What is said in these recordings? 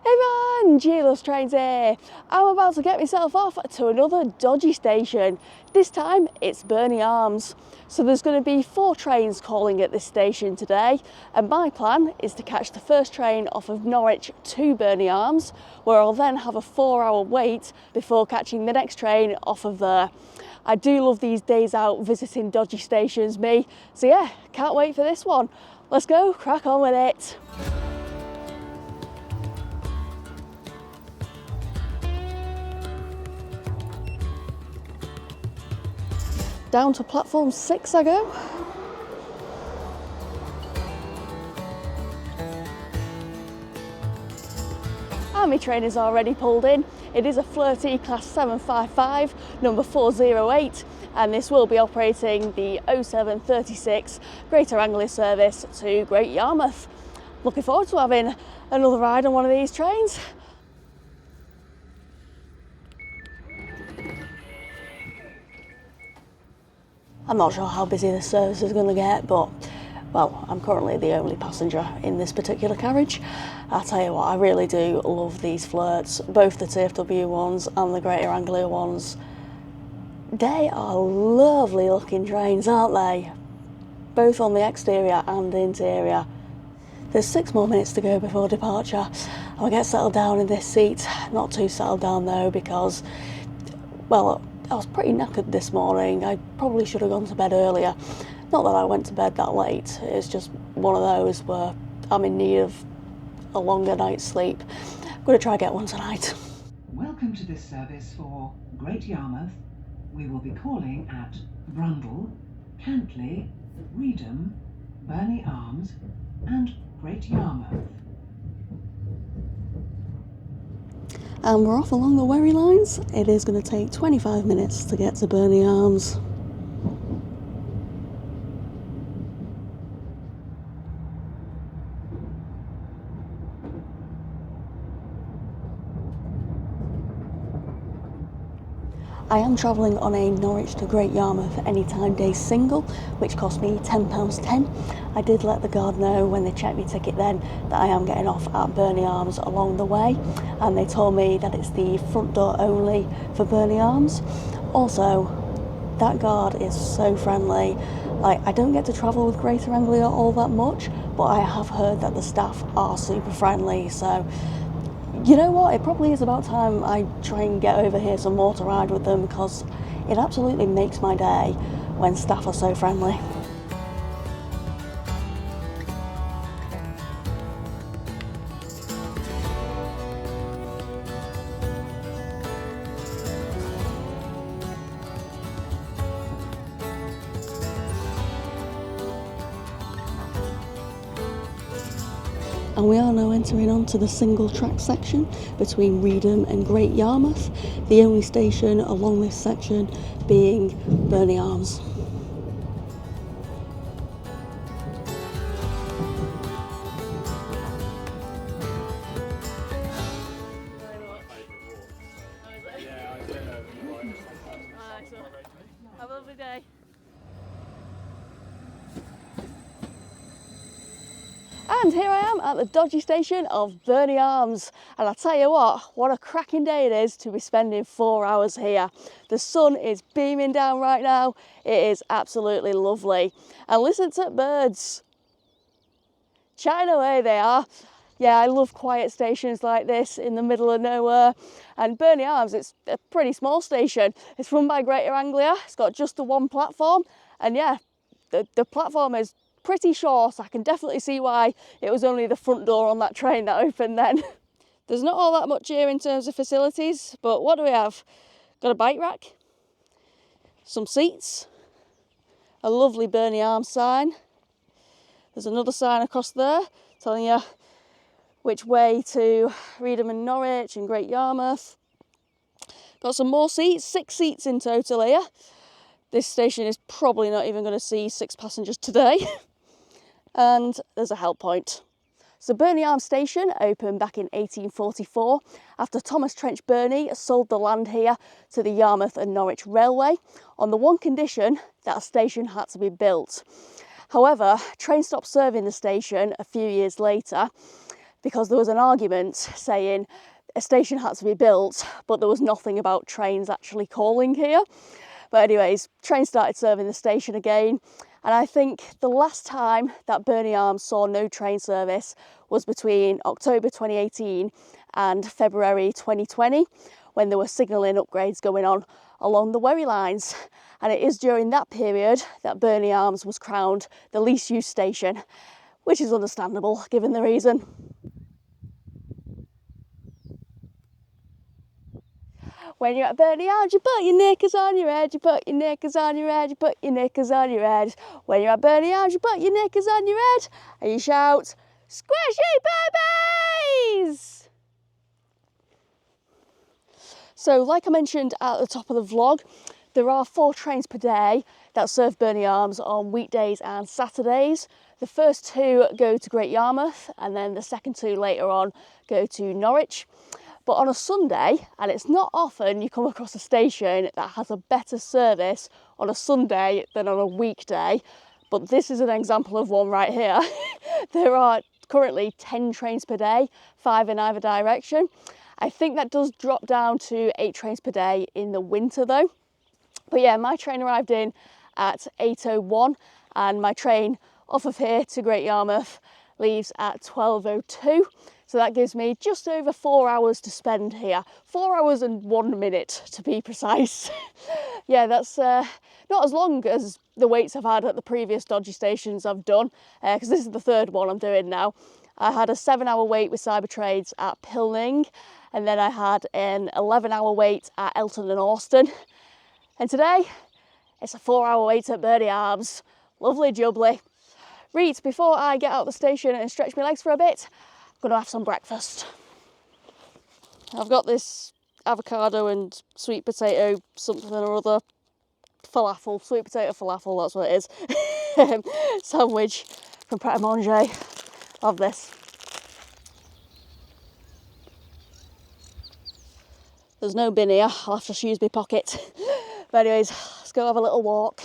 Hey man, G-Lus Trains here. I'm about to get myself off to another dodgy station. This time it's Berney Arms. So there's going to be 4 trains calling at this station today, and my plan is to catch the first train off of Norwich to Berney Arms, where I'll then have a 4-hour wait before catching the next train off of there. I do love these days out visiting dodgy stations, me. So yeah, can't wait for this one. Let's go, crack on with it. Down to platform 6 I go. And my train is already pulled in. It is a flirty class 755, number 408, and this will be operating the 0736 Greater Anglia service to Great Yarmouth. Looking forward to having another ride on one of these trains. I'm not sure how busy this service is going to get, but, well, I'm currently the only passenger in this particular carriage. I'll tell you what, I really do love these flirts, both the TFW ones and the Greater Anglia ones. They are lovely looking trains, aren't they? Both on the exterior and interior. There's 6 more minutes to go before departure. I'll get settled down in this seat. Not too settled down though, because, well, I was pretty knackered this morning. I probably should have gone to bed earlier. Not that I went to bed that late, it's just one of those where I'm in need of a longer night's sleep. I'm going to try and get one tonight. Welcome to this service for Great Yarmouth. We will be calling at Brundall, Cantley, Reedham, Berney Arms and Great Yarmouth. And we're off along the Wherry lines. It is going to take 25 minutes to get to Berney Arms. I am travelling on a Norwich to Great Yarmouth Anytime Day single, which cost me £10.10. I did let the guard know when they checked my ticket then that I am getting off at Berney Arms along the way, and they told me that it's the front door only for Berney Arms. Also, that guard is so friendly. Like, I don't get to travel with Greater Anglia all that much, but I have heard that the staff are super friendly, so you know what, it probably is about time I try and get over here some more to ride with them, because it absolutely makes my day when staff are so friendly. And we are now entering onto the single track section between Reedham and Great Yarmouth, the only station along this section being Berney Arms. Have a lovely day. And here I am at the dodgy station of Berney Arms, and I'll tell you what a cracking day it is to be spending 4 hours here. The sun is beaming down right now, it is absolutely lovely. And listen to birds, chatting away they are. Yeah, I love quiet stations like this in the middle of nowhere. And Berney Arms, it's a pretty small station. It's run by Greater Anglia, it's got just the one platform, and yeah, the platform is pretty short. I can definitely see why it was only the front door on that train that opened then. There's not all that much here in terms of facilities, but what do we have? Got a bike rack, some seats, a lovely Berney Arms sign. There's another sign across there telling you which way to Reedham and Norwich and Great Yarmouth. Got some more seats, 6 seats in total here. This station is probably not even going to see 6 passengers today. And there's a help point. So Berney Arms station opened back in 1844 after Thomas Trench Berney sold the land here to the Yarmouth and Norwich Railway on the one condition that a station had to be built. However, trains stopped serving the station a few years later. because there was an argument saying a station had to be built, but there was nothing about trains actually calling here. But anyways, trains started serving the station again, and I think the last time that Berney Arms saw no train service was between October 2018 and February 2020, when there were signalling upgrades going on along the wherry lines. And it is during that period that Berney Arms was crowned the least used station, which is understandable given the reason. When you're at Berney Arms, you put your knickers on your head, you put your knickers on your head, you put your knickers on your head. When you're at Berney Arms, you put your knickers on your head and you shout, "Squishy babies!" So like I mentioned at the top of the vlog, there are 4 trains per day that serve Berney Arms on weekdays and Saturdays. The first 2 go to Great Yarmouth, and then the second 2 later on go to Norwich. But on a Sunday, and it's not often you come across a station that has a better service on a Sunday than on a weekday, but this is an example of one right here. There are currently 10 trains per day, 5 in either direction. I think that does drop down to 8 trains per day in the winter though. But yeah, my train arrived in at 8:01, and my train off of here to Great Yarmouth leaves at 12:02. So that gives me just over 4 hours to spend here. 4 hours and 1 minute to be precise. Yeah, that's not as long as the waits I've had at the previous dodgy stations I've done, because this is the 3rd one I'm doing now. I had a 7-hour wait with Cybertrades at Pilning, and then I had an 11-hour wait at Elton and Austin. And today, it's a 4-hour wait at Berney Arms. Lovely jubbly. Right, before I get out of the station and stretch my legs for a bit, I'm gonna have some breakfast. I've got this avocado and sweet potato something or other falafel, sweet potato falafel, that's what it is. Sandwich from Pret a Manger. Love this. There's no bin here, I'll have to use my pocket. But anyways, let's go have a little walk.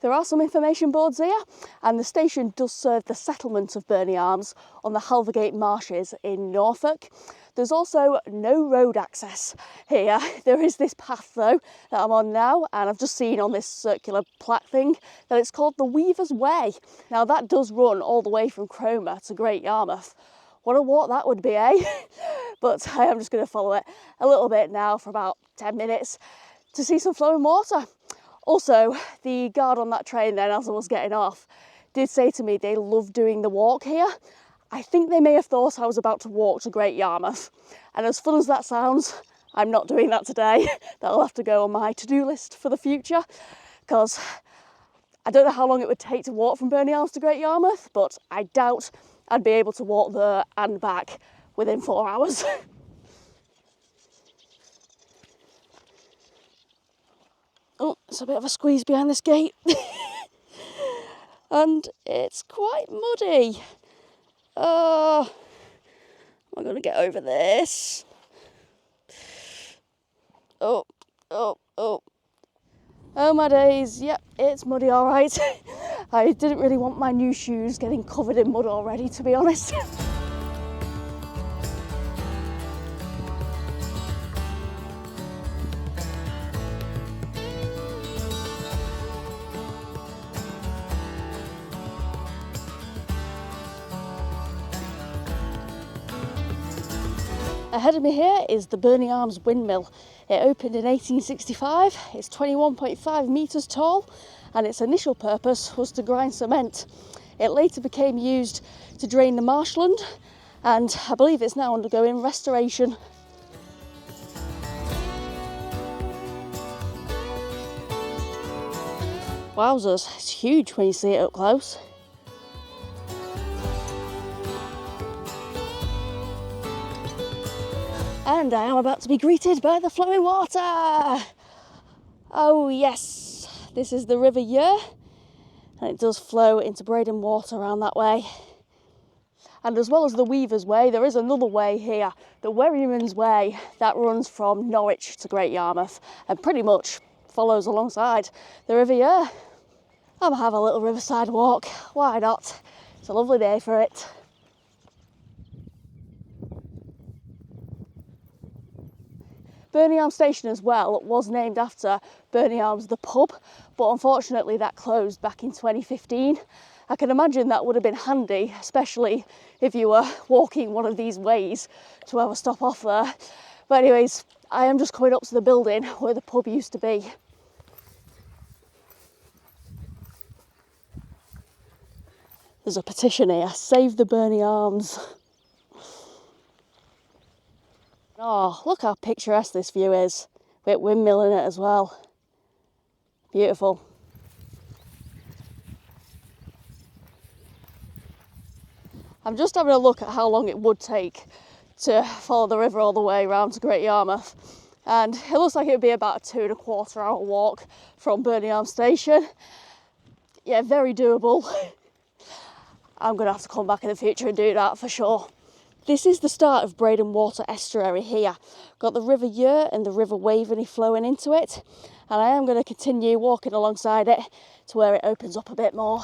There are some information boards here, and the station does serve the settlement of Berney Arms on the Halvergate Marshes in Norfolk. There's also no road access here. There is this path though that I'm on now, and I've just seen on this circular plaque thing that it's called the Weaver's Way. Now that does run all the way from Kramer to Great Yarmouth. What a walk that would be, eh? But I am just going to follow it a little bit now for about 10 minutes to see some flowing water. Also, the guard on that train then, as I was getting off, did say to me they love doing the walk here. I think they may have thought I was about to walk to Great Yarmouth. And as fun as that sounds, I'm not doing that today. That'll have to go on my to-do list for the future, because I don't know how long it would take to walk from Berney Arms to Great Yarmouth, but I doubt I'd be able to walk there and back within 4 hours. Oh, it's a bit of a squeeze behind this gate. And it's quite muddy. Am I going to get over this? Oh my days. Yep, it's muddy all right. I didn't really want my new shoes getting covered in mud already, to be honest. Ahead of me here is the Berney Arms windmill. It opened in 1865, it's 21.5 metres tall, and its initial purpose was to grind cement. It later became used to drain the marshland, and I believe it's now undergoing restoration. Wowzers, it's huge when you see it up close. And I am about to be greeted by the flowing water. Oh yes, this is the River Yure, and it does flow into Braden Water around that way. And as well as the Weaver's Way, there is another way here, the Wherryman's Way, that runs from Norwich to Great Yarmouth and pretty much follows alongside the River Yare. I'm gonna have a little riverside walk, why not? It's a lovely day for it. Berney Arms station as well was named after Berney Arms the pub, but unfortunately that closed back in 2015. I can imagine that would have been handy, especially if you were walking one of these ways to have a stop off there. But anyways, I am just coming up to the building where the pub used to be. There's a petition here, save the Berney Arms. Oh, look how picturesque this view is. Bit windmill in it as well. Beautiful. I'm just having a look at how long it would take to follow the river all the way around to Great Yarmouth. And it looks like it would be about a 2.25 hour walk from Berney Arms station. Yeah, very doable. I'm going to have to come back in the future and do that for sure. This is the start of Breydon Water Estuary here. Got the River Yare and the River Waveney flowing into it, and I am going to continue walking alongside it to where it opens up a bit more.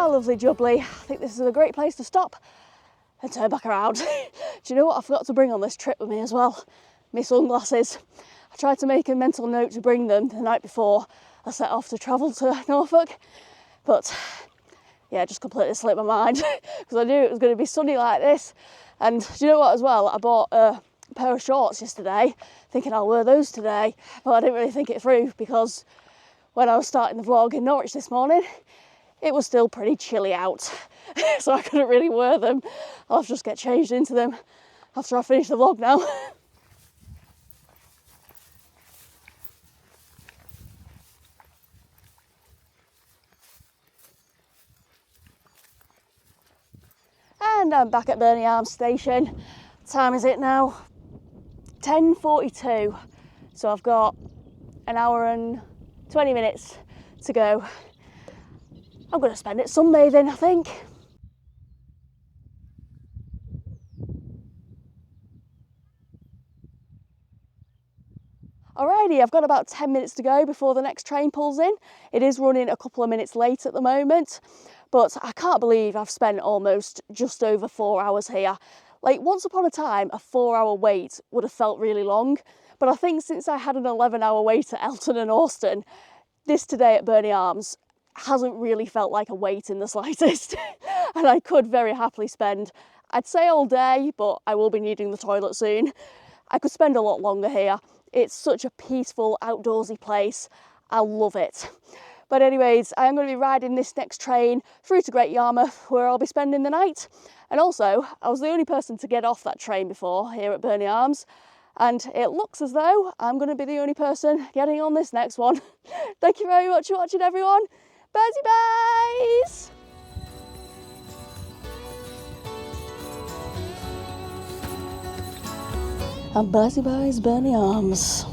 Lovely jubbly. I think this is a great place to stop and turn back around. Do you know what I forgot to bring on this trip with me as well? My sunglasses. I tried to make a mental note to bring them the night before I set off to travel to Norfolk, but yeah, just completely slipped my mind because I knew it was going to be sunny like this. And do you know what as well? I bought a pair of shorts yesterday thinking I'll wear those today, but I didn't really think it through because when I was starting the vlog in Norwich this morning, it was still pretty chilly out, so I couldn't really wear them. I'll have to just get changed into them after I finish the vlog now. And I'm back at Berney Arms station. What time is it now? 10:42. So I've got an hour and 20 minutes to go. I'm going to spend it sunbathing, I think. Alrighty, I've got about 10 minutes to go before the next train pulls in. It is running a couple of minutes late at the moment, but I can't believe I've spent almost just over 4 hours here. Like, once upon a time, a 4-hour wait would have felt really long, but I think since I had an 11-hour wait at Elton and Austin, this today at Berney Arms hasn't really felt like a wait in the slightest. And I could very happily spend, I'd say all day, but I will be needing the toilet soon. I could spend a lot longer here. It's such a peaceful, outdoorsy place. I love it. But anyways, I am going to be riding this next train through to Great Yarmouth, where I'll be spending the night. And also, I was the only person to get off that train before here at Berney Arms, and it looks as though I'm going to be the only person getting on this next one. Thank you very much for watching, everyone. Birdie byes! And birdie byes, Berney Arms.